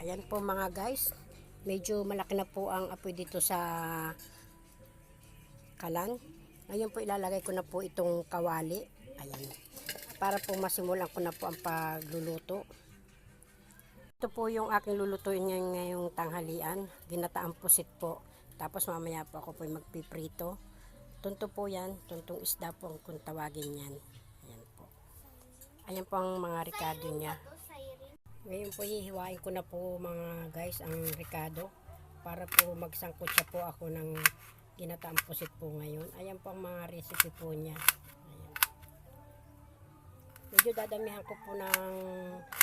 Ayan po mga guys, medyo malaki na po ang apoy dito sa kalan. Ngayon po ilalagay ko na po itong kawali. Ayan. Para po masimulan ko na po ang pagluluto. Ito po yung aking lulutuin ngayong tanghalian. Ginataang pusit po. Tapos mamaya po ako po magpiprito. Tunto po yan. Tuntong isda po kung tawagin yan. Ayan po. Ayan po ang mga ricado niya. Ngayon po hihiwain ko na po mga guys ang ricado. Para po magsangkot siya po ako ng ginataang pusit po ngayon. Ayan po ang mga recipe po niya. Ayan. Medyo dadamihan ko po ng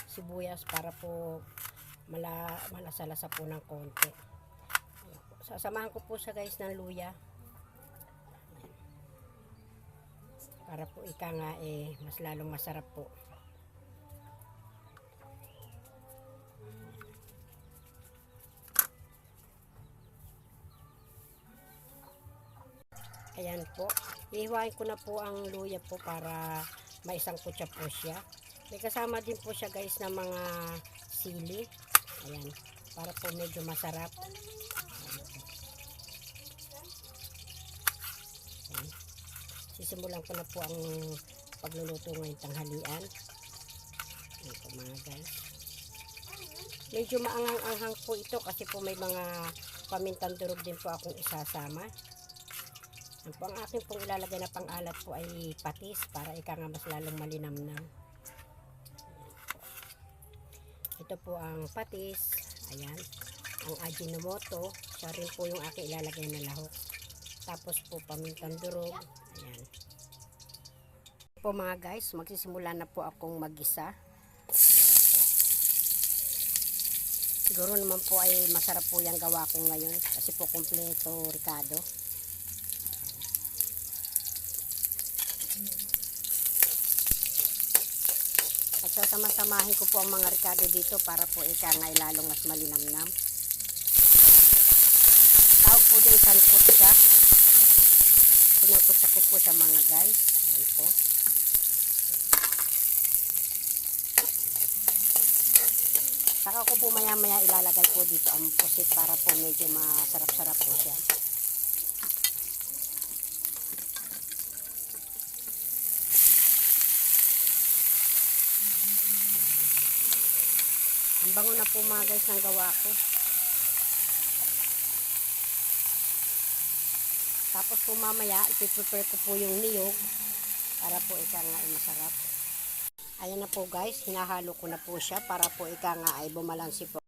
sibuyas para po malasalasa po ng konti. Sasamahan ko po siya guys ng luya. Ayan. Para po ika nga mas lalong masarap po. Ayan po. Ihiwain ko na po ang luya po para maisangkot siya po siya. May kasama din po siya guys ng mga sili. Ayan. Para po medyo masarap. Ayan. Sisimulan ko na po ang pagluluto ngayong tanghalian. Ayan po mga guys. Medyo maanghang-anghang po ito kasi po may mga pamintang durog din po akong isasama. Ang akin pong ilalagay na pang-alat po ay patis para ika nga mas lalong malinamnam. Ito po ang patis. Ayan. Ang Ajinomoto. Siya rin po yung aking ilalagay na lahok. Tapos po pamintang durog. Ayan. Po mga guys, magsisimula na po akong mag-isa. Siguro naman po ay masarap po yung gawa ko ngayon. Kasi po kompleto ricado. Pagsasama-samahin ko po ang mga ricado dito para po ika nga ilalong mas malinamnam. Tawag po dyan sangkot siya. Pinangkot ko po sa mga guys. Ayan po. Saka ko po maya-maya ilalagay po dito ang pusit para po medyo masarap-sarap po siya. Ang bango na po mga guys ng gawa ko. Tapos po mamaya ipiprepare ko po yung niyog para po ika nga ay masarap. Ayan na po guys, hinahalo ko na po siya para po ika nga ay bumalansi po.